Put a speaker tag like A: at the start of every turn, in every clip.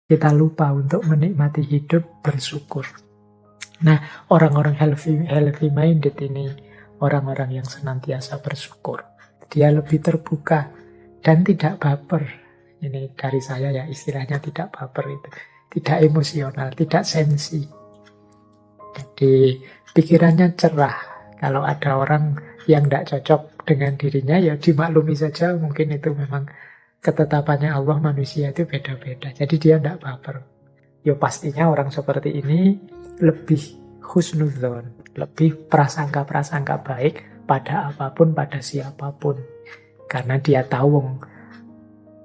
A: Kita lupa untuk menikmati hidup, bersyukur. Nah, orang-orang healthy minded ini, orang-orang yang senantiasa bersyukur. Dia lebih terbuka dan tidak baper. Ini dari saya ya, istilahnya tidak baper itu. Tidak emosional, tidak sensi. Jadi pikirannya cerah. Kalau ada orang yang tidak cocok dengan dirinya, ya dimaklumi saja. Mungkin itu memang ketetapannya Allah, manusia itu beda-beda. Jadi dia tidak baper. Ya pastinya orang seperti ini lebih husnudzon, lebih prasangka-prasangka baik pada apapun, pada siapapun. Karena dia tahu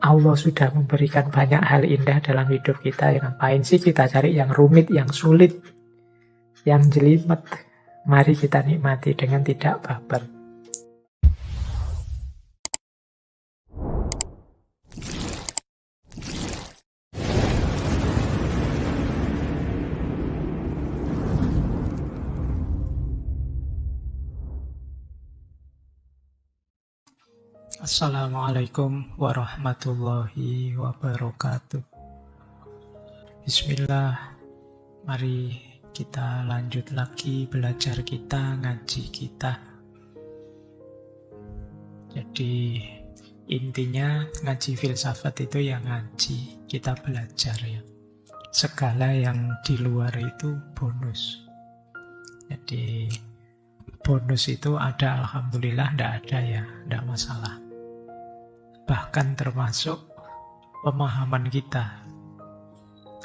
A: Allah sudah memberikan banyak hal indah dalam hidup kita. Ngapain sih kita cari yang rumit, yang sulit, yang jelimet? Mari kita nikmati dengan tidak baper. Assalamualaikum warahmatullahi wabarakatuh. Bismillah. Mari kita lanjut lagi belajar kita, ngaji kita. Jadi intinya ngaji filsafat itu ya ngaji, kita belajar ya. Segala yang di luar itu bonus. Jadi bonus itu ada, alhamdulillah, tidak ada ya, tidak masalah. Bahkan termasuk pemahaman kita,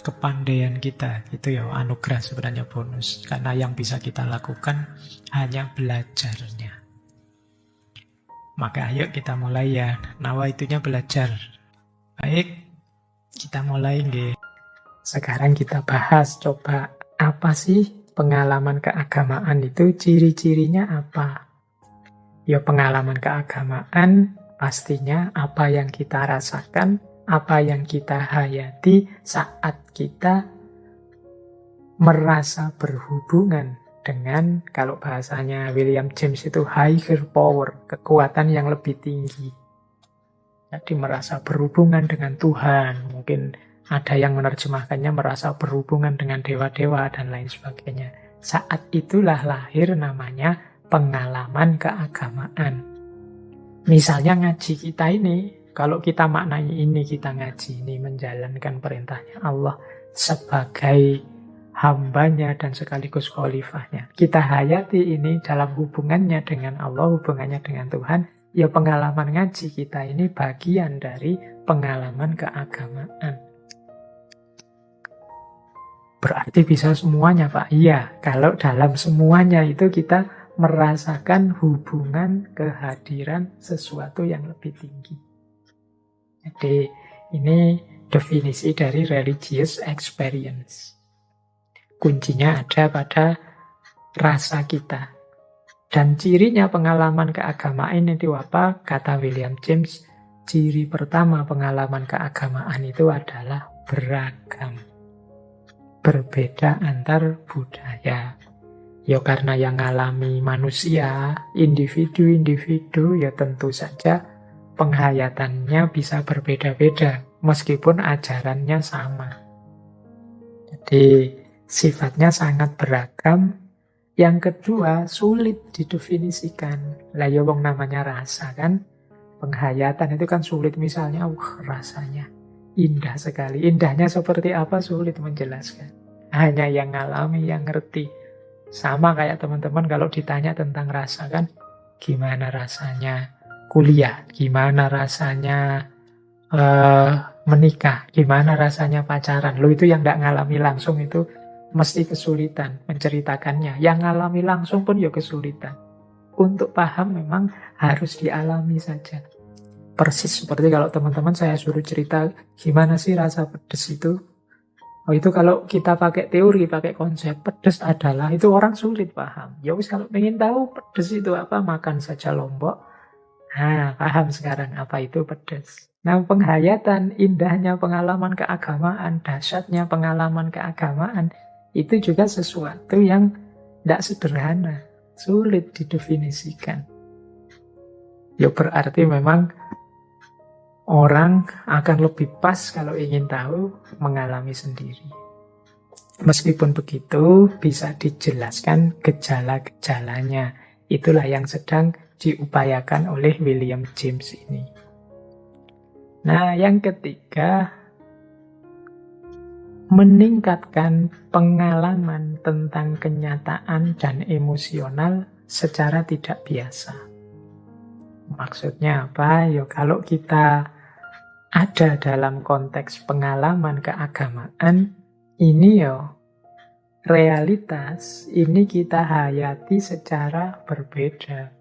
A: kepandaian kita, itu ya anugerah sebenarnya, bonus. Karena yang bisa kita lakukan hanya belajarnya. Maka ayo kita mulai ya, nawaitunya belajar. Baik, kita mulai nggih. Sekarang kita bahas, coba apa sih pengalaman keagamaan itu, ciri-cirinya apa? Ya pengalaman keagamaan pastinya apa yang kita rasakan, apa yang kita hayati saat kita merasa berhubungan dengan, kalau bahasanya William James itu higher power, kekuatan yang lebih tinggi. Jadi merasa berhubungan dengan Tuhan, mungkin ada yang menerjemahkannya merasa berhubungan dengan dewa-dewa dan lain sebagainya. Saat itulah lahir namanya pengalaman keagamaan. Misalnya ngaji kita ini, kalau kita maknai ini, kita ngaji ini menjalankan perintahnya Allah sebagai hambanya dan sekaligus khalifahnya. Kita hayati ini dalam hubungannya dengan Allah, hubungannya dengan Tuhan. Ya pengalaman ngaji kita ini bagian dari pengalaman keagamaan. Berarti bisa semuanya, Pak? Iya, kalau dalam semuanya itu kita merasakan hubungan kehadiran sesuatu yang lebih tinggi. Jadi ini definisi dari religious experience. Kuncinya ada pada rasa kita. Dan cirinya pengalaman keagamaan itu apa? Kata William James, ciri pertama pengalaman keagamaan itu adalah beragam. Berbeda antar budaya. Ya karena yang ngalami manusia, individu-individu, ya tentu saja penghayatannya bisa berbeda-beda, meskipun ajarannya sama. Jadi sifatnya sangat beragam. Yang kedua, sulit didefinisikan. Lah ya wong namanya rasa kan, penghayatan itu kan sulit. Misalnya, rasanya indah sekali. Indahnya seperti apa sulit menjelaskan. Hanya yang ngalami, yang ngerti. Sama kayak teman-teman kalau ditanya tentang rasa kan, gimana rasanya kuliah, gimana rasanya menikah, gimana rasanya pacaran. Lo itu yang gak ngalami langsung itu mesti kesulitan menceritakannya. Yang ngalami langsung pun ya kesulitan. Untuk paham memang harus dialami saja. Persis seperti kalau teman-teman saya suruh cerita gimana sih rasa pedes itu. Oh itu kalau kita pakai teori, pakai konsep pedes adalah, itu orang sulit paham. Ya wis kalau pengen tahu pedes itu apa, makan saja lombok. Nah, paham sekarang apa itu pedes. Nah, penghayatan, indahnya pengalaman keagamaan, dahsyatnya pengalaman keagamaan, itu juga sesuatu yang tidak sederhana, sulit didefinisikan. Ya berarti memang Orang akan lebih pas kalau ingin tahu mengalami sendiri. Meskipun begitu, bisa dijelaskan gejala-gejalanya. Itulah yang sedang diupayakan oleh William James ini. Nah, yang ketiga, meningkatkan pengalaman tentang kenyataan dan emosional secara tidak biasa. Maksudnya apa? Ya, kalau kita ada dalam konteks pengalaman keagamaan, ini ya realitas, ini kita hayati secara berbeda.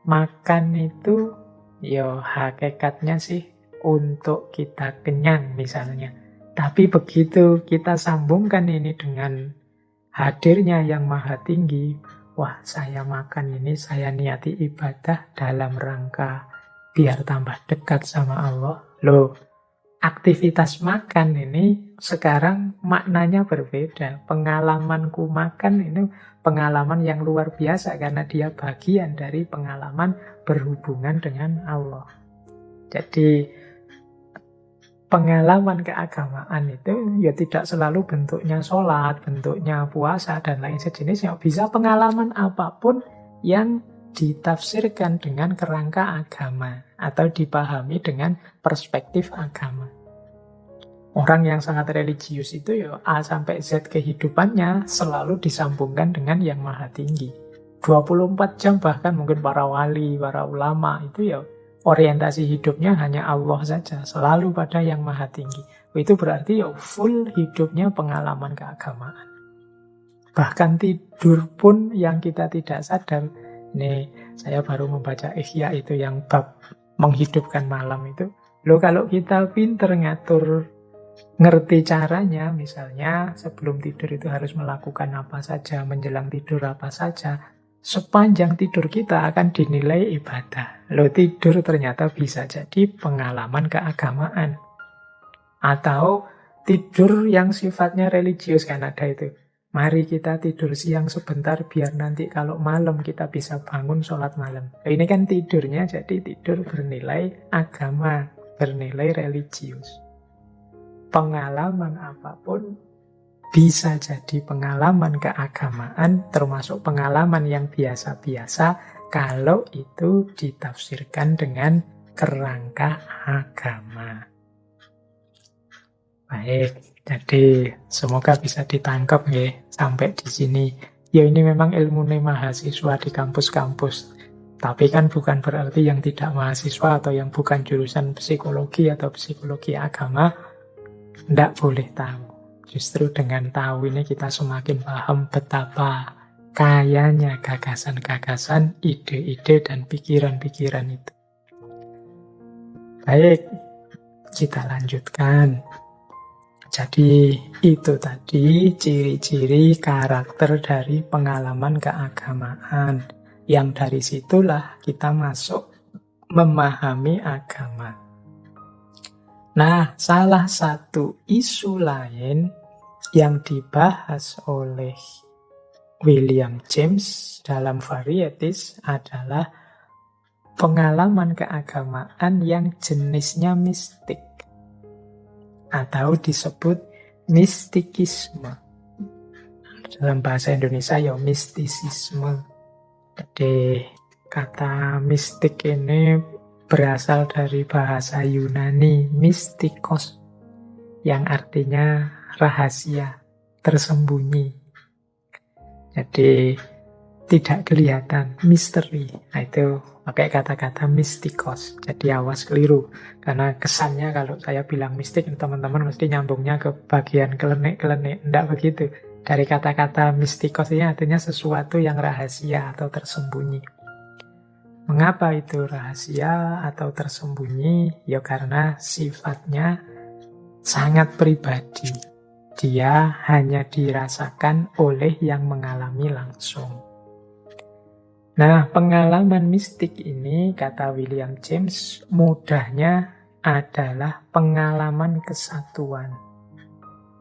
A: Makan itu ya hakikatnya sih untuk kita kenyang misalnya. Tapi begitu kita sambungkan ini dengan hadirnya yang maha tinggi, wah saya makan ini, saya niati ibadah dalam rangka biar tambah dekat sama Allah. Loh, aktivitas makan ini sekarang maknanya berbeda. Pengalamanku makan ini pengalaman yang luar biasa karena dia bagian dari pengalaman berhubungan dengan Allah. Jadi pengalaman keagamaan itu ya tidak selalu bentuknya sholat, bentuknya puasa, dan lain sejenisnya. Bisa pengalaman apapun yang ditafsirkan dengan kerangka agama atau dipahami dengan perspektif agama. Orang yang sangat religius itu ya A sampai Z kehidupannya selalu disambungkan dengan yang maha tinggi. 24 jam bahkan mungkin para wali, para ulama itu ya orientasi hidupnya hanya Allah saja, selalu pada yang maha tinggi. Itu berarti ya full hidupnya pengalaman keagamaan. Bahkan tidur pun yang kita tidak sadar. Nih, saya baru membaca Ihya itu yang bab menghidupkan malam itu. Loh, kalau kita pinter ngatur, ngerti caranya, misalnya sebelum tidur itu harus melakukan apa saja, menjelang tidur apa saja, sepanjang tidur kita akan dinilai ibadah. Loh, tidur ternyata bisa jadi pengalaman keagamaan. Atau tidur yang sifatnya religius, kan ada itu. Mari kita tidur siang sebentar biar nanti kalau malam kita bisa bangun sholat malam. Nah, ini kan tidurnya jadi tidur bernilai agama, bernilai religius. Pengalaman apapun bisa jadi pengalaman keagamaan, termasuk pengalaman yang biasa-biasa kalau itu ditafsirkan dengan kerangka agama. Baik, jadi semoga bisa ditangkap ya sampai di sini. Ya ini memang ilmunya mahasiswa di kampus-kampus. Tapi kan bukan berarti yang tidak mahasiswa atau yang bukan jurusan psikologi atau psikologi agama tidak boleh tahu. Justru dengan tahu ini kita semakin paham betapa kayanya gagasan-gagasan, ide-ide, dan pikiran-pikiran itu. Baik, kita lanjutkan. Jadi itu tadi ciri-ciri karakter dari pengalaman keagamaan. Yang dari situlah kita masuk memahami agama. Nah, salah satu isu lain yang dibahas oleh William James dalam Varieties adalah pengalaman keagamaan yang jenisnya mistik atau disebut mistikisme. Dalam bahasa Indonesia ya mistisisme. Jadi kata mistik ini berasal dari bahasa Yunani mistikos yang artinya rahasia, tersembunyi. Jadi tidak kelihatan, misteri. Nah itu pakai kata-kata mistikos. Jadi awas keliru. Karena kesannya kalau saya bilang mistik, teman-teman mesti nyambungnya ke bagian kelenik-kelenik. Tidak begitu. Dari kata-kata mistikos ini artinya sesuatu yang rahasia atau tersembunyi. Mengapa itu rahasia atau tersembunyi? Ya karena sifatnya sangat pribadi. Dia hanya dirasakan oleh yang mengalami langsung. Nah, pengalaman mistik ini, kata William James, mudahnya adalah pengalaman kesatuan.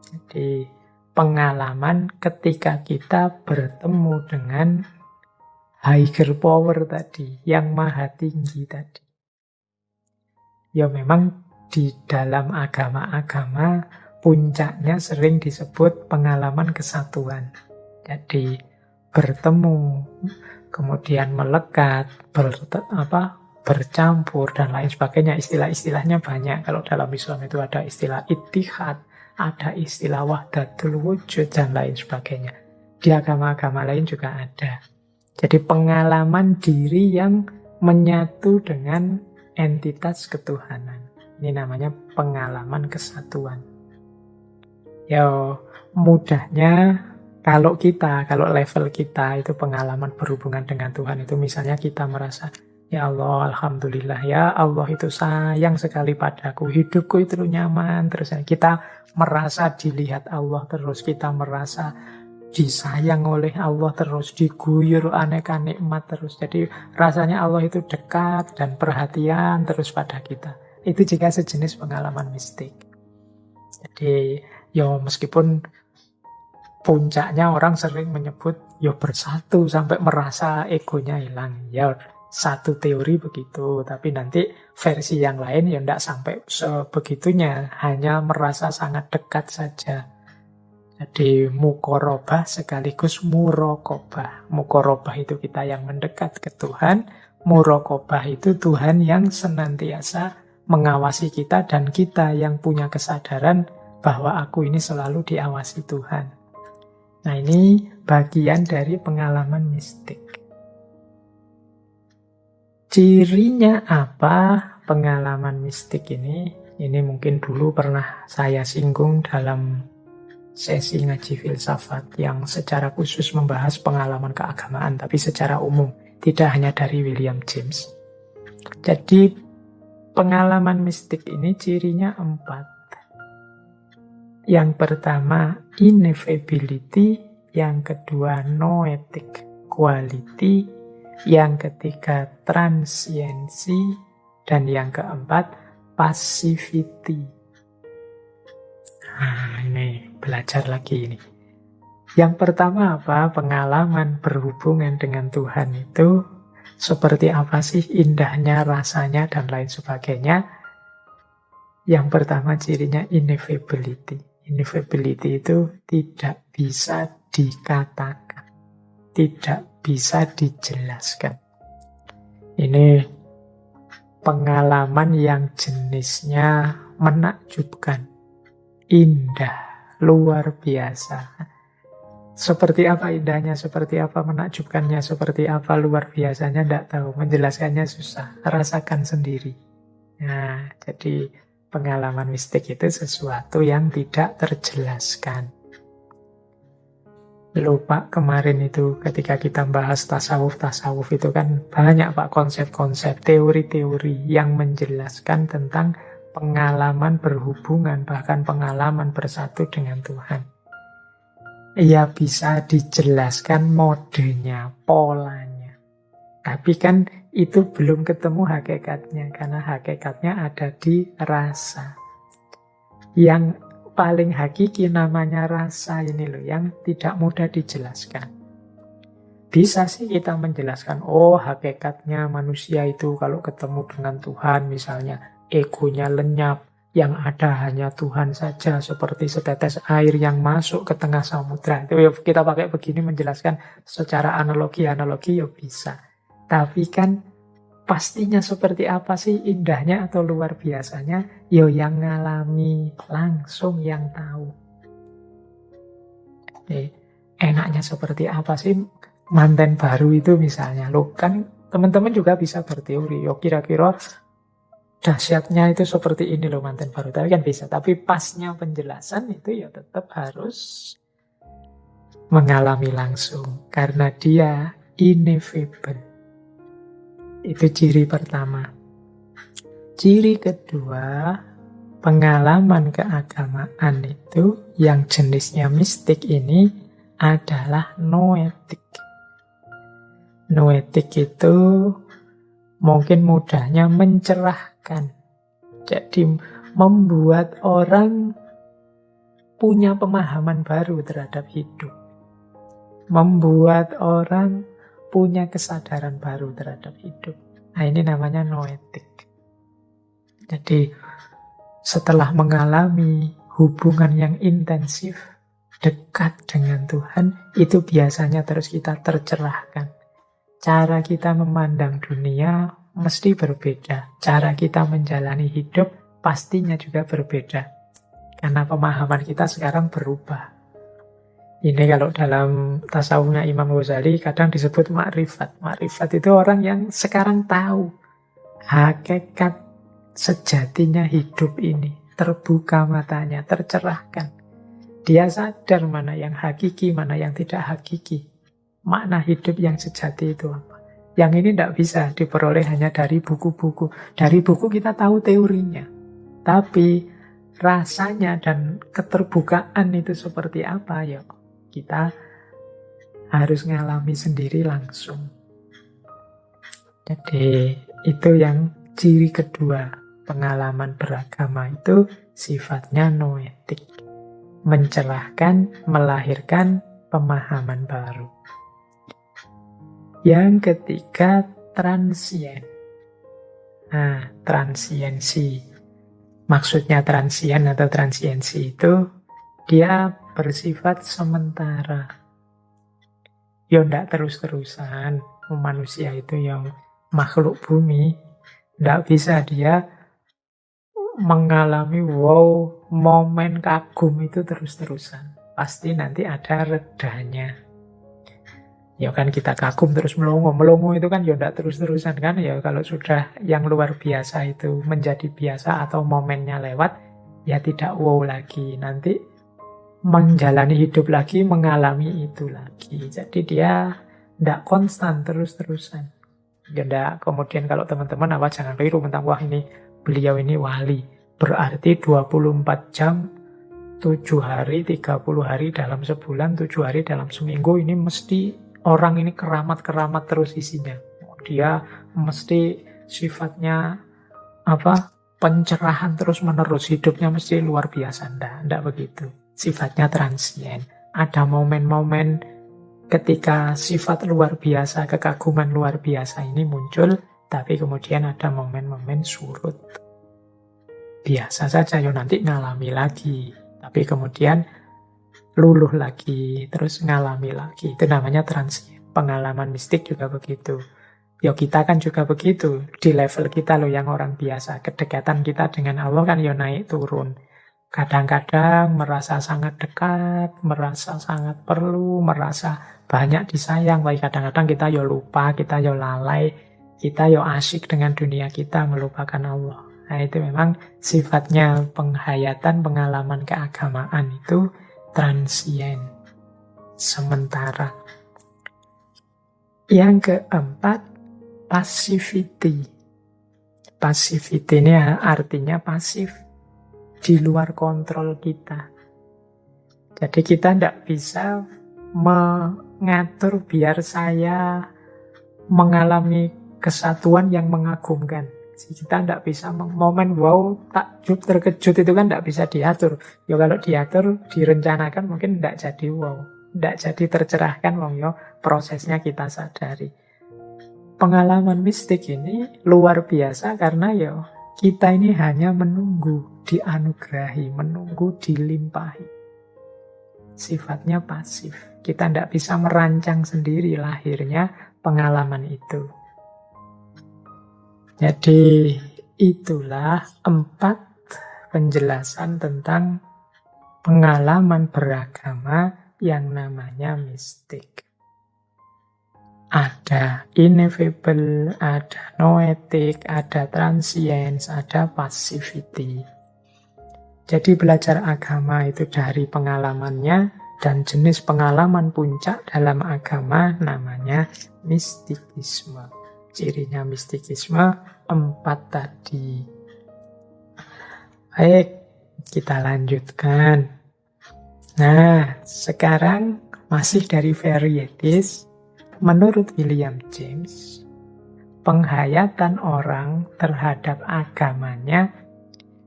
A: Jadi, pengalaman ketika kita bertemu dengan higher power tadi, yang maha tinggi tadi. Ya memang di dalam agama-agama puncaknya sering disebut pengalaman kesatuan. Jadi bertemu, kemudian melekat, bercampur dan lain sebagainya. Istilah-istilahnya banyak. Kalau dalam Islam itu ada istilah ittihad, ada istilah wahdatul wujud dan lain sebagainya. Di agama-agama lain juga ada. Jadi pengalaman diri yang menyatu dengan entitas ketuhanan. Ini namanya pengalaman kesatuan. Ya mudahnya kalau level kita itu pengalaman berhubungan dengan Tuhan itu misalnya kita merasa, ya Allah, Alhamdulillah, ya Allah itu sayang sekali padaku, hidupku itu nyaman, terus kita merasa dilihat Allah terus, kita merasa disayang oleh Allah terus, diguyur aneka nikmat terus. Jadi rasanya Allah itu dekat dan perhatian terus pada kita. Itu juga sejenis pengalaman mistik. Jadi ya meskipun puncaknya orang sering menyebut ya bersatu sampai merasa egonya hilang. Ya satu teori begitu, tapi nanti versi yang lain ya tidak sampai sebegitunya, hanya merasa sangat dekat saja. Jadi mukorobah sekaligus murokobah. Mukorobah itu kita yang mendekat ke Tuhan, murokobah itu Tuhan yang senantiasa mengawasi kita dan kita yang punya kesadaran bahwa aku ini selalu diawasi Tuhan. Nah ini bagian dari pengalaman mistik. Cirinya apa pengalaman mistik ini? Ini mungkin dulu pernah saya singgung dalam sesi ngaji filsafat yang secara khusus membahas pengalaman keagamaan, tapi secara umum, tidak hanya dari William James. Jadi pengalaman mistik ini cirinya 4. Yang pertama, ineffability. Yang kedua, noetic quality. Yang ketiga, transiency. Dan yang keempat, passivity. Nah, ini belajar lagi ini. Yang pertama apa? Pengalaman berhubungan dengan Tuhan itu seperti apa sih indahnya, rasanya, dan lain sebagainya. Yang pertama cirinya ineffability. Ineffability itu tidak bisa dikatakan, tidak bisa dijelaskan. Ini pengalaman yang jenisnya menakjubkan, indah, luar biasa. Seperti apa indahnya, seperti apa menakjubkannya, seperti apa luar biasanya, tidak tahu. Menjelaskannya susah, rasakan sendiri. Nah, jadi pengalaman mistik itu sesuatu yang tidak terjelaskan. Lupa kemarin itu ketika kita bahas tasawuf itu kan banyak Pak konsep-konsep, teori-teori yang menjelaskan tentang pengalaman berhubungan, bahkan pengalaman bersatu dengan Tuhan. Ya bisa dijelaskan modenya, polanya. Tapi kan itu belum ketemu hakikatnya, karena hakikatnya ada di rasa. Yang paling hakiki namanya rasa ini loh, yang tidak mudah dijelaskan. Bisa sih kita menjelaskan, oh hakikatnya manusia itu kalau ketemu dengan Tuhan misalnya, egonya lenyap, yang ada hanya Tuhan saja, seperti setetes air yang masuk ke tengah samudra. Itu ya kita pakai begini menjelaskan secara analogi ya bisa. Tapi kan pastinya seperti apa sih indahnya atau luar biasanya? Yo yang ngalami langsung yang tahu. Enaknya seperti apa sih manten baru itu misalnya? Loh kan teman-teman juga bisa berteori. Yo kira-kira dahsyatnya itu seperti ini loh manten baru. Tapi kan bisa. Tapi pasnya penjelasan itu ya tetap harus mengalami langsung. Karena dia ineffable. Itu ciri pertama. Ciri kedua, pengalaman keagamaan itu yang jenisnya mistik ini adalah noetik. Noetik itu mungkin mudahnya mencerahkan. Jadi membuat orang punya pemahaman baru terhadap hidup. Membuat orang punya kesadaran baru terhadap hidup. Nah ini namanya noetik. Jadi setelah mengalami hubungan yang intensif, dekat dengan Tuhan, itu biasanya terus kita tercerahkan. Cara kita memandang dunia mesti berbeda. Cara kita menjalani hidup pastinya juga berbeda. Karena pemahaman kita sekarang berubah. Ini kalau dalam tasawufnya Imam Ghazali kadang disebut makrifat. Makrifat itu orang yang sekarang tahu hakikat sejatinya hidup ini. Terbuka matanya, tercerahkan. Dia sadar mana yang hakiki, mana yang tidak hakiki. Makna hidup yang sejati itu apa. Yang ini tidak bisa diperoleh hanya dari buku-buku. Dari buku kita tahu teorinya. Tapi rasanya dan keterbukaan itu seperti apa, ya kita harus ngalami sendiri langsung. Jadi itu yang ciri kedua. Pengalaman beragama itu sifatnya noetik. Mencerahkan, melahirkan pemahaman baru. Yang ketiga, transien. Nah, transiensi. Maksudnya transien atau transiensi itu dia bersifat sementara. Ya tidak terus-terusan. Manusia itu yang makhluk bumi. Tidak bisa dia mengalami momen kagum itu terus-terusan. Pasti nanti ada redanya. Ya kan kita kagum terus melongo. Melongo itu kan ya tidak terus-terusan kan. Ya kalau sudah yang luar biasa itu menjadi biasa atau momennya lewat, ya tidak wow lagi. Nanti menjalani hidup lagi, mengalami itu lagi. Jadi dia tidak konstan terus-terusan. Ya tidak, kemudian kalau teman-teman jangan keliru tentang wah ini beliau ini wali. Berarti 24 jam, 7 hari, 30 hari dalam sebulan, 7 hari dalam seminggu ini mesti orang ini keramat-keramat terus isinya. Dia mesti sifatnya pencerahan terus menerus, hidupnya mesti luar biasa. Tidak begitu. Sifatnya transien. Ada momen-momen ketika sifat luar biasa, kekaguman luar biasa ini muncul, tapi kemudian ada momen-momen surut. Biasa saja, nanti ngalami lagi. Tapi kemudian luluh lagi, terus ngalami lagi. Itu namanya transien. Pengalaman mistik juga begitu. Ya kita kan juga begitu. Di level kita yang orang biasa. Kedekatan kita dengan Allah kan naik turun. Kadang-kadang merasa sangat dekat, merasa sangat perlu, merasa banyak disayang. Tapi kadang-kadang kita lupa, kita lalai, kita asyik dengan dunia kita, melupakan Allah. Nah itu memang sifatnya penghayatan, pengalaman keagamaan itu transien, sementara. Yang keempat, passivity. Passivity ini artinya pasif, di luar kontrol kita. Jadi kita tidak bisa mengatur biar saya mengalami kesatuan yang mengagumkan. Kita tidak bisa momen takjub terkejut itu kan tidak bisa diatur. Ya kalau diatur, direncanakan mungkin tidak jadi tidak jadi tercerahkan prosesnya kita sadari. Pengalaman mistik ini luar biasa karena kita ini hanya menunggu dianugerahi, menunggu dilimpahi. Sifatnya pasif. Kita tidak bisa merancang sendiri lahirnya pengalaman itu. Jadi itulah 4 penjelasan tentang pengalaman beragama yang namanya mistik. Ada ineffable, ada noetic, ada transience, ada passivity. Jadi belajar agama itu dari pengalamannya, dan jenis pengalaman puncak dalam agama namanya mistikisme. Cirinya mistikisme 4 tadi. Baik, kita lanjutkan. Nah, sekarang masih dari Varieties. Menurut William James, penghayatan orang terhadap agamanya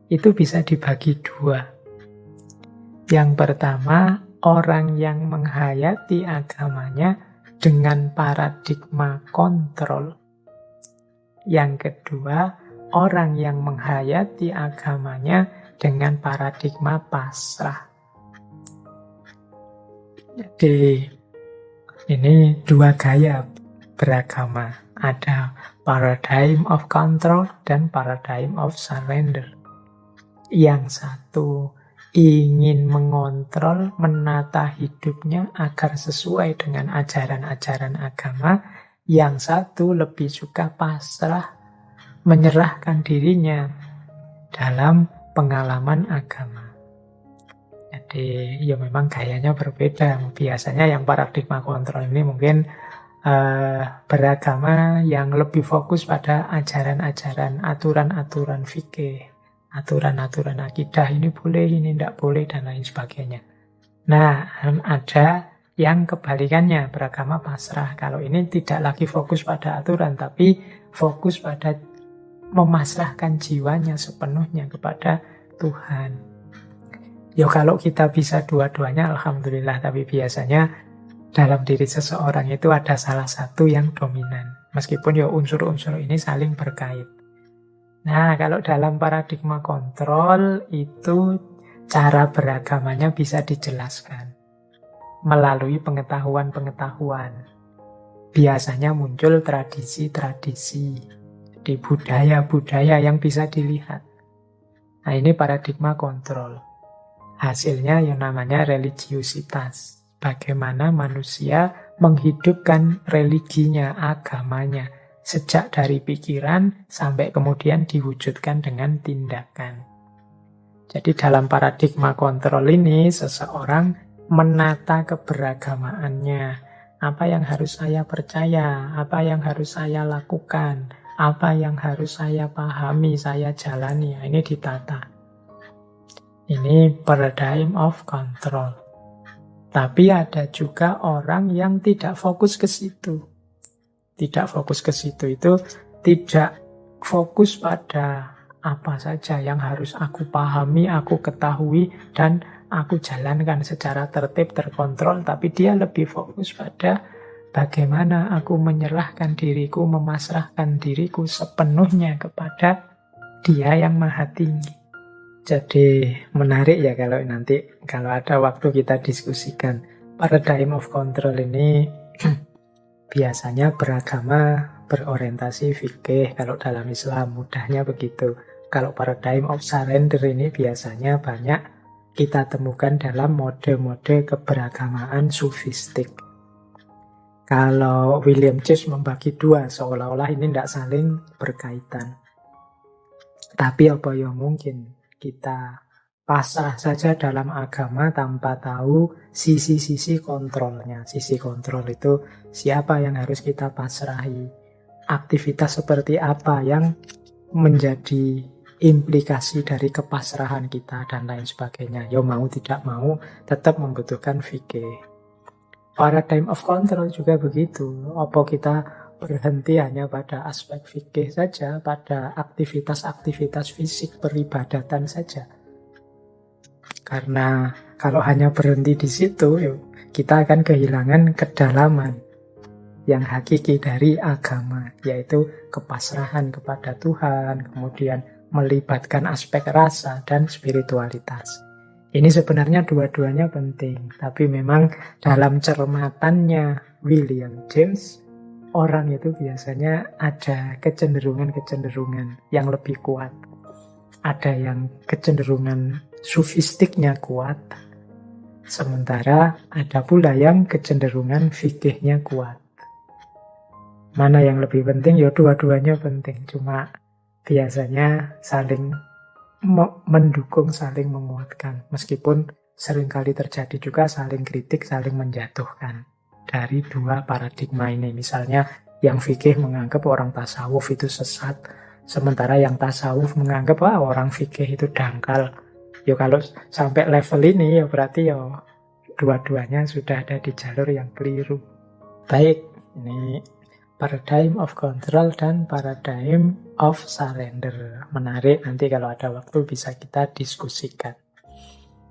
A: itu bisa dibagi 2. Yang pertama, orang yang menghayati agamanya dengan paradigma kontrol. Yang kedua, orang yang menghayati agamanya dengan paradigma pasrah. Jadi ini dua gaya beragama. Ada paradigm of control dan paradigm of surrender. Yang satu ingin mengontrol, menata hidupnya agar sesuai dengan ajaran-ajaran agama. Yang satu lebih suka pasrah, menyerahkan dirinya dalam pengalaman agama. Jadi ya memang gayanya berbeda. Biasanya yang paradigma kontrol ini mungkin beragama yang lebih fokus pada ajaran-ajaran, aturan-aturan fikih, aturan-aturan akidah, ini boleh, ini tidak boleh, dan lain sebagainya. Nah, ada yang kebalikannya, beragama pasrah. Kalau ini tidak lagi fokus pada aturan, tapi fokus pada memasrahkan jiwanya sepenuhnya kepada Tuhan. Ya kalau kita bisa dua-duanya, alhamdulillah. Tapi biasanya dalam diri seseorang itu ada salah satu yang dominan. Meskipun ya unsur-unsur ini saling berkait. Nah, kalau dalam paradigma kontrol itu cara beragamanya bisa dijelaskan melalui pengetahuan-pengetahuan. Biasanya muncul tradisi-tradisi, di budaya-budaya yang bisa dilihat. Nah, ini paradigma kontrol. Hasilnya yang namanya religiusitas. Bagaimana manusia menghidupkan religinya, agamanya, sejak dari pikiran sampai kemudian diwujudkan dengan tindakan. Jadi dalam paradigma kontrol ini, seseorang menata keberagamaannya. Apa yang harus saya percaya, apa yang harus saya lakukan, apa yang harus saya pahami, saya jalani. Ini ditata. Ini paradigm of control. Tapi ada juga orang yang tidak fokus ke situ. Tidak fokus ke situ itu tidak fokus pada apa saja yang harus aku pahami, aku ketahui, dan aku jalankan secara tertib, terkontrol. Tapi dia lebih fokus pada bagaimana aku menyerahkan diriku, memasrahkan diriku sepenuhnya kepada Dia yang Maha Tinggi. Jadi menarik ya kalau nanti, kalau ada waktu kita diskusikan. Paradigm of control ini biasanya beragama berorientasi fikih, kalau dalam Islam mudahnya begitu. Kalau paradigm of surrender ini biasanya banyak kita temukan dalam mode-mode keberagamaan sufistik. Kalau William James membagi dua, seolah-olah ini tidak saling berkaitan. Tapi apa yang mungkin kita pasrah saja dalam agama tanpa tahu sisi-sisi kontrolnya. Sisi kontrol itu siapa yang harus kita pasrahi, aktivitas seperti apa yang menjadi implikasi dari kepasrahan kita, dan lain sebagainya. Ya mau tidak mau tetap membutuhkan fikih. Paradigm of control juga begitu. Apa kita berhenti hanya pada aspek fikih saja, pada aktivitas-aktivitas fisik peribadatan saja? Karena kalau hanya berhenti di situ, kita akan kehilangan kedalaman yang hakiki dari agama, yaitu kepasrahan kepada Tuhan, kemudian melibatkan aspek rasa dan spiritualitas. Ini sebenarnya dua-duanya penting, tapi memang dalam cermatannya William James, orang itu biasanya ada kecenderungan-kecenderungan yang lebih kuat. Ada yang kecenderungan sufistiknya kuat, sementara ada pula yang kecenderungan fikihnya kuat. Mana yang lebih penting? Ya dua-duanya penting, cuma biasanya saling mendukung, saling menguatkan. Meskipun seringkali terjadi juga saling kritik, saling menjatuhkan dari dua paradigma ini. Misalnya yang fikih menganggap orang tasawuf itu sesat, sementara yang tasawuf menganggap orang fikih itu dangkal. Ya kalau sampai level ini ya berarti ya dua-duanya sudah ada di jalur yang keliru. Baik, ini paradigm of control dan paradigm of surrender. Menarik, nanti kalau ada waktu bisa kita diskusikan.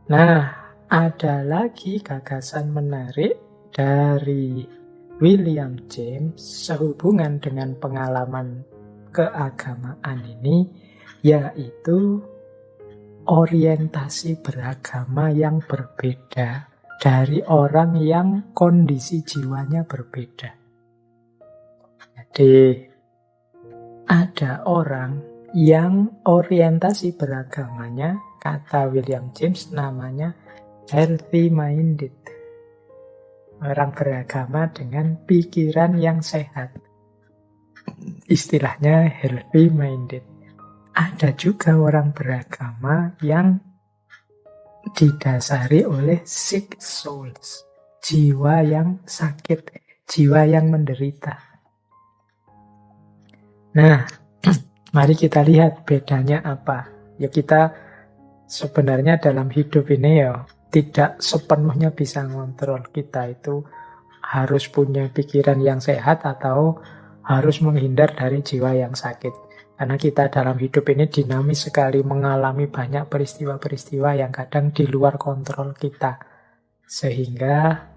A: Nah, ada lagi gagasan menarik dari William James sehubungan dengan pengalaman keagamaan ini, yaitu orientasi beragama yang berbeda dari orang yang kondisi jiwanya berbeda. Jadi ada orang yang orientasi beragamanya, kata William James, namanya healthy minded. Orang beragama dengan pikiran yang sehat. Istilahnya healthy minded. Ada juga orang beragama yang didasari oleh sick souls. Jiwa yang sakit, jiwa yang menderita. Nah, mari kita lihat bedanya apa. Ya kita sebenarnya dalam hidup ini ya tidak sepenuhnya bisa ngontrol. Kita itu harus punya pikiran yang sehat atau harus menghindar dari jiwa yang sakit. Karena kita dalam hidup ini dinamis sekali, mengalami banyak peristiwa-peristiwa yang kadang di luar kontrol kita. Sehingga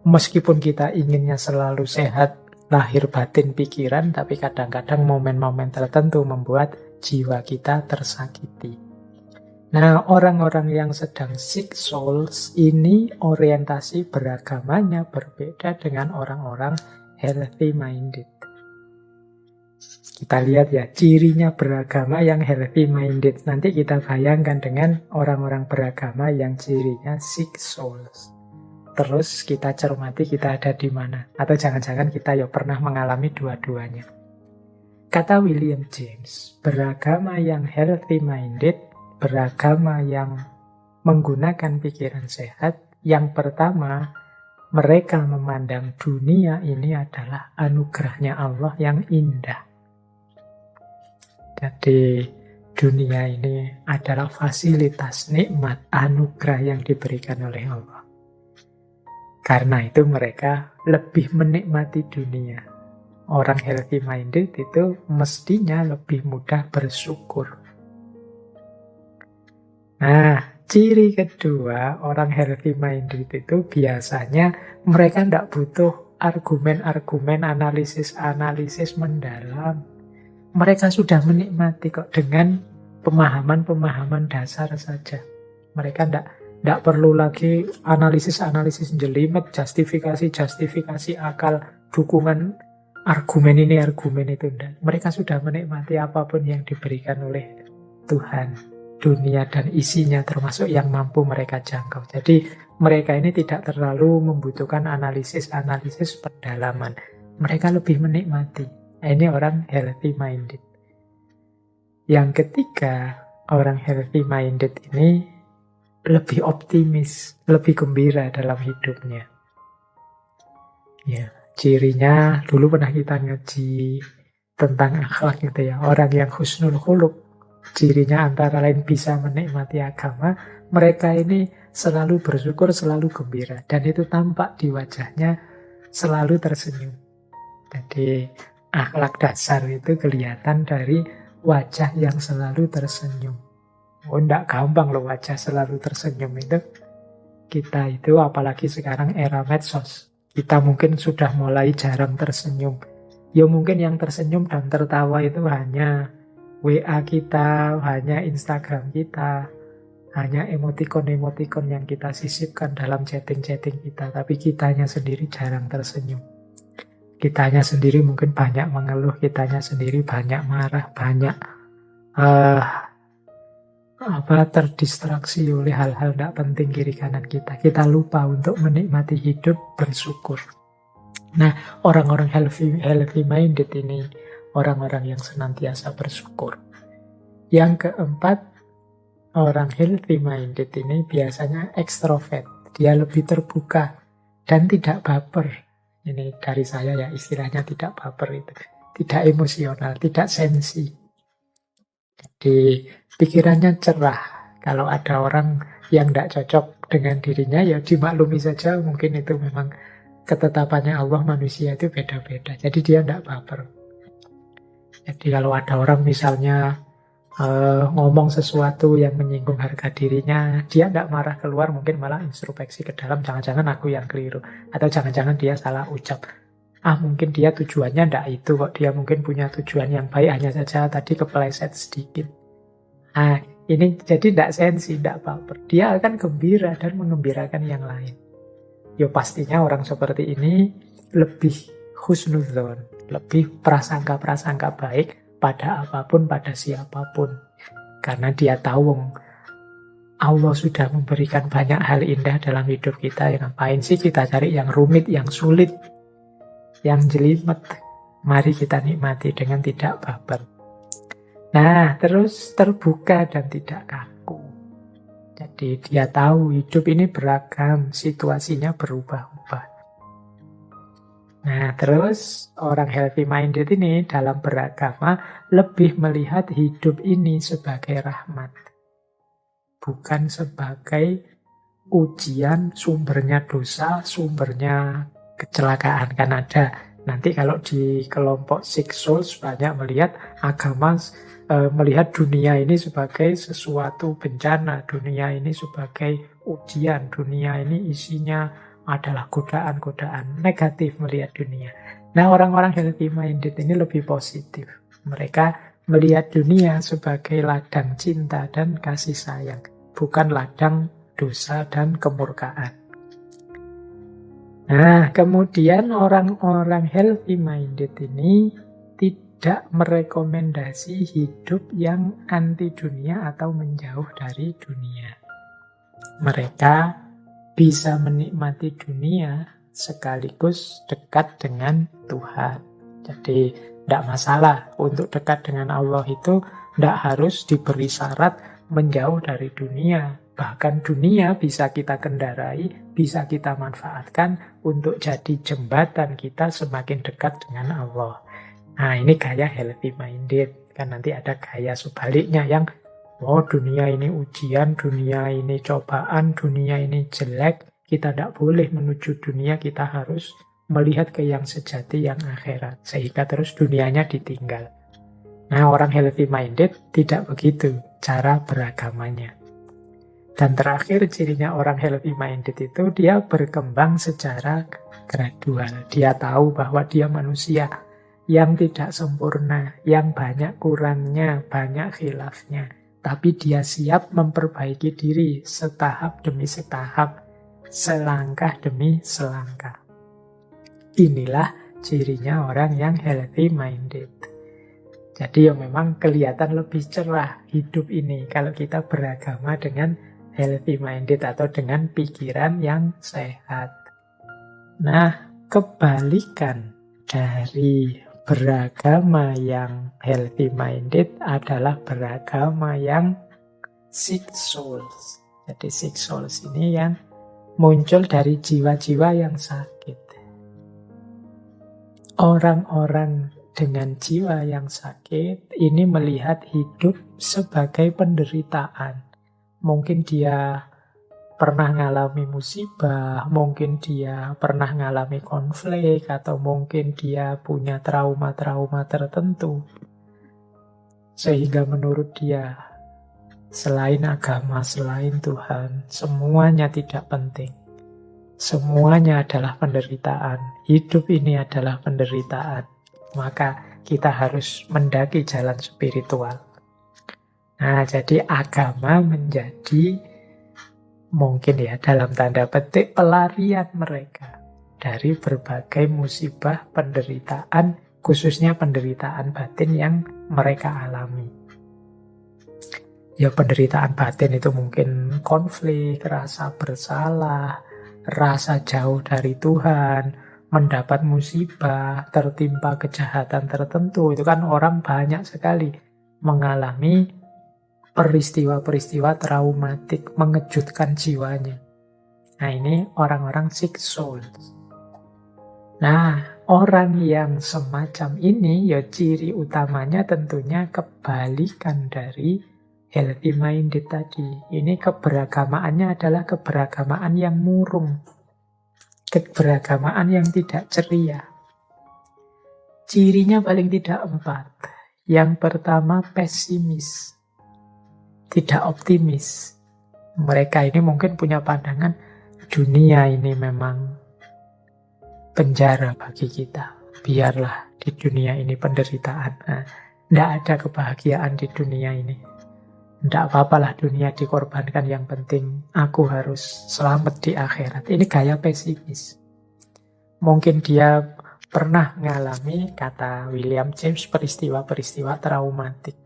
A: meskipun kita inginnya selalu sehat, lahir batin pikiran, tapi kadang-kadang momen-momen tertentu membuat jiwa kita tersakiti. Nah, orang-orang yang sedang sick souls ini orientasi beragamanya berbeda dengan orang-orang healthy minded. Kita lihat ya, cirinya beragama yang healthy minded. Nanti kita bayangkan dengan orang-orang beragama yang cirinya sick souls. Terus kita cermati kita ada di mana. Atau jangan-jangan kita ya pernah mengalami dua-duanya. Kata William James, beragama yang healthy minded, beragama yang menggunakan pikiran sehat, yang pertama, mereka memandang dunia ini adalah anugerahnya Allah yang indah. Jadi dunia ini adalah fasilitas nikmat anugerah yang diberikan oleh Allah. Karena itu mereka lebih menikmati dunia. Orang healthy minded itu mestinya lebih mudah bersyukur. Nah, ciri kedua orang healthy minded itu biasanya mereka tidak butuh argumen-argumen, analisis-analisis mendalam. Mereka sudah menikmati kok dengan pemahaman-pemahaman dasar saja. Mereka tidak perlu lagi analisis-analisis jelimet, justifikasi akal, dukungan argumen ini, argumen itu. Enggak. Mereka sudah menikmati apapun yang diberikan oleh Tuhan. Dunia dan isinya termasuk yang mampu mereka jangkau. Jadi mereka ini tidak terlalu membutuhkan analisis-analisis pendalaman. Mereka lebih menikmati. Ini orang healthy minded. Yang ketiga, orang healthy minded ini lebih optimis, lebih gembira dalam hidupnya. Ya, cirinya dulu pernah kita ngaji tentang akhlak gitu ya. Orang yang husnul khuluq, cirinya antara lain bisa menikmati agama, mereka ini selalu bersyukur, selalu gembira. Dan itu tampak di wajahnya selalu tersenyum. Jadi akhlak dasar itu kelihatan dari wajah yang selalu tersenyum. Oh, enggak gampang loh wajah selalu tersenyum itu. Kita itu apalagi sekarang era medsos. Kita mungkin sudah mulai jarang tersenyum. Ya mungkin yang tersenyum dan tertawa itu hanya WA kita, hanya Instagram kita, hanya emotikon-emotikon yang kita sisipkan dalam chatting-chatting kita. Tapi kitanya sendiri jarang tersenyum. Kitanya sendiri mungkin banyak mengeluh, kitanya sendiri banyak marah, banyak terdistraksi oleh hal-hal tidak penting kiri kanan kita. Kita lupa untuk menikmati hidup, bersyukur. Nah, orang-orang healthy minded ini orang-orang yang senantiasa bersyukur. Yang keempat, orang healthy minded ini biasanya ekstrovert. Dia lebih terbuka dan tidak baper. Ini dari saya ya, istilahnya tidak baper itu. Tidak emosional, tidak sensi. Jadi pikirannya cerah. Kalau ada orang yang tidak cocok dengan dirinya, ya dimaklumi saja. Mungkin itu memang ketetapannya Allah, manusia itu beda-beda. Jadi dia tidak baper. Jadi kalau ada orang misalnya ngomong sesuatu yang menyinggung harga dirinya, dia tidak marah keluar, mungkin malah introspeksi ke dalam, jangan-jangan aku yang keliru, atau jangan-jangan dia salah ucap. Mungkin dia tujuannya ndak itu kok, dia mungkin punya tujuan yang baik, hanya saja tadi kepleset sedikit. Ini jadi ndak sensi, ndak baper. Dia akan gembira dan mengembirakan yang lain. Ya pastinya orang seperti ini lebih husnudzon, lebih prasangka-prasangka baik pada apapun, pada siapapun. Karena dia tahu Allah sudah memberikan banyak hal indah dalam hidup kita. Ngapain sih kita cari yang rumit, yang sulit, yang jelimet? Mari kita nikmati dengan tidak baper. Nah, terus terbuka dan tidak kaku. Jadi dia tahu hidup ini beragam, situasinya berubah-ubah. Nah, terus orang healthy minded ini dalam beragama lebih melihat hidup ini sebagai rahmat. Bukan sebagai ujian, sumbernya dosa, sumbernya kecelakaan. Kan ada. Nanti kalau di kelompok Six Souls banyak melihat agama, melihat dunia ini sebagai sesuatu bencana, dunia ini sebagai ujian, dunia ini isinya adalah godaan-godaan, negatif melihat dunia. Nah, orang-orang healthy minded ini lebih positif. Mereka melihat dunia sebagai ladang cinta dan kasih sayang, bukan ladang dosa dan kemurkaan. Nah, kemudian orang-orang healthy minded ini tidak merekomendasi hidup yang anti dunia atau menjauh dari dunia. Mereka bisa menikmati dunia sekaligus dekat dengan Tuhan. Jadi, tidak masalah untuk dekat dengan Allah itu tidak harus diberi syarat menjauh dari dunia. Bahkan dunia bisa kita kendarai, bisa kita manfaatkan untuk jadi jembatan kita semakin dekat dengan Allah. Nah, ini gaya healthy minded. Kan nanti ada gaya sebaliknya yang dunia ini ujian, dunia ini cobaan, dunia ini jelek. Kita tidak boleh menuju dunia, kita harus melihat ke yang sejati, yang akhirat. Sehingga terus dunianya ditinggal. Nah, orang healthy minded tidak begitu cara beragamanya. Dan terakhir cirinya orang healthy minded itu dia berkembang secara gradual. Dia tahu bahwa dia manusia yang tidak sempurna, yang banyak kurangnya, banyak khilafnya. Tapi dia siap memperbaiki diri setahap demi setahap, selangkah demi selangkah. Inilah cirinya orang yang healthy minded. Jadi ya memang kelihatan lebih cerah hidup ini kalau kita beragama dengan healthy minded atau dengan pikiran yang sehat. Nah, kebalikan dari beragama yang healthy minded adalah beragama yang sick souls. Jadi sick souls ini yang muncul dari jiwa-jiwa yang sakit. Orang-orang dengan jiwa yang sakit ini melihat hidup sebagai penderitaan. Mungkin dia pernah ngalami musibah, mungkin dia pernah ngalami konflik, atau mungkin dia punya trauma-trauma tertentu. Sehingga menurut dia, selain agama, selain Tuhan, semuanya tidak penting. Semuanya adalah penderitaan. Hidup ini adalah penderitaan. Maka kita harus mendaki jalan spiritual. Nah, jadi agama menjadi mungkin ya dalam tanda petik pelarian mereka dari berbagai musibah penderitaan, khususnya penderitaan batin yang mereka alami. Ya penderitaan batin itu mungkin konflik, rasa bersalah, rasa jauh dari Tuhan, mendapat musibah, tertimpa kejahatan tertentu. Itu kan orang banyak sekali mengalami peristiwa-peristiwa traumatik mengejutkan jiwanya. Nah, ini orang-orang sick souls. Nah, orang yang semacam ini ya ciri utamanya tentunya kebalikan dari healthy minded tadi. Ini keberagamaannya adalah keberagamaan yang murung. Keberagamaan yang tidak ceria. Cirinya paling tidak 4. Yang pertama pesimis. Tidak optimis. Mereka ini mungkin punya pandangan dunia ini memang penjara bagi kita. Biarlah di dunia ini penderitaan. Nah, tidak ada kebahagiaan di dunia ini. Tidak apa-apalah dunia dikorbankan, yang penting aku harus selamat di akhirat. Ini gaya pesimis. Mungkin dia pernah mengalami, kata William James, peristiwa-peristiwa traumatik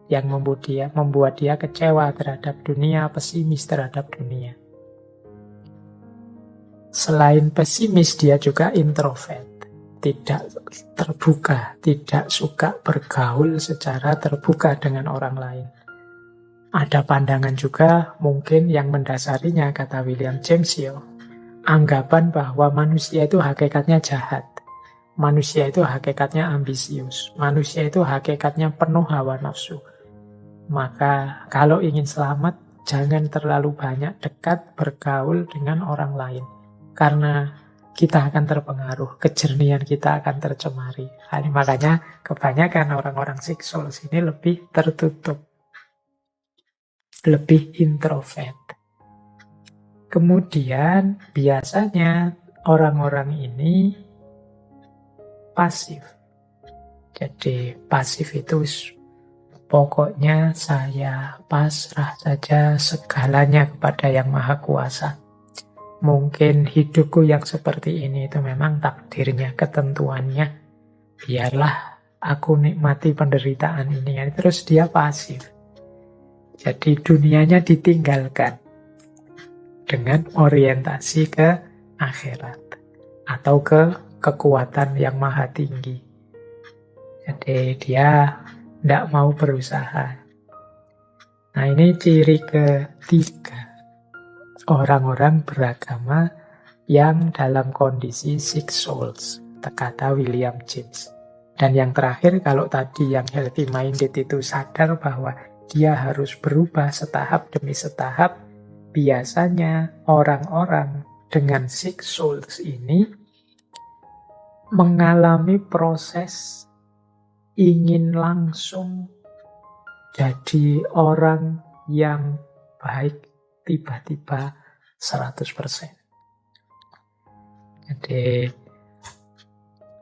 A: yang membuat dia kecewa terhadap dunia, pesimis terhadap dunia. Selain pesimis, dia juga introvert. Tidak terbuka, tidak suka bergaul secara terbuka dengan orang lain. Ada pandangan juga mungkin yang mendasarinya, kata William James, anggapan bahwa manusia itu hakikatnya jahat. Manusia itu hakikatnya ambisius. Manusia itu hakikatnya penuh hawa nafsu. Maka kalau ingin selamat, jangan terlalu banyak dekat bergaul dengan orang lain. Karena kita akan terpengaruh, kejernihan kita akan tercemari. Makanya kebanyakan orang-orang Six Souls ini lebih tertutup, lebih introvert. Kemudian biasanya orang-orang ini pasif. Jadi pasif itu pokoknya saya pasrah saja segalanya kepada Yang Maha Kuasa. Mungkin hidupku yang seperti ini itu memang takdirnya, ketentuannya. Biarlah aku nikmati penderitaan ini. Terus dia pasif. Jadi dunianya ditinggalkan dengan orientasi ke akhirat atau ke kekuatan yang maha tinggi. Jadi dia tidak mau berusaha. Nah, ini ciri ketiga orang-orang beragama yang dalam kondisi Six Souls, kata William James. Dan yang terakhir, kalau tadi yang healthy minded itu sadar bahwa dia harus berubah setahap demi setahap, biasanya orang-orang dengan Six Souls ini mengalami proses ingin langsung jadi orang yang baik tiba-tiba 100%. Jadi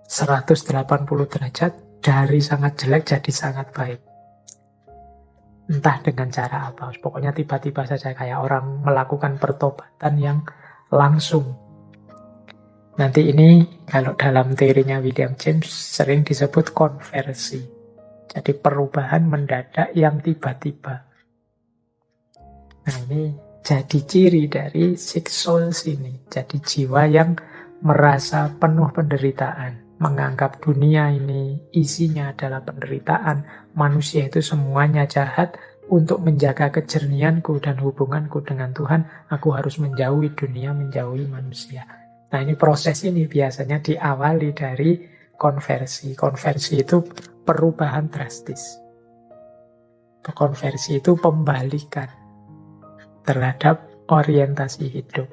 A: 180 derajat dari sangat jelek jadi sangat baik. Entah dengan cara apa, pokoknya tiba-tiba saja kayak orang melakukan pertobatan yang langsung. Nanti ini kalau dalam teorinya William James sering disebut konversi. Jadi perubahan mendadak yang tiba-tiba. Nah, ini jadi ciri dari Six Souls ini. Jadi jiwa yang merasa penuh penderitaan, menganggap dunia ini isinya adalah penderitaan, manusia itu semuanya jahat. Untuk menjaga kejernihanku dan hubunganku dengan Tuhan, aku harus menjauhi dunia, menjauhi manusia. Nah, ini proses ini biasanya diawali dari konversi. Konversi itu perubahan drastis. Konversi itu pembalikan terhadap orientasi hidup.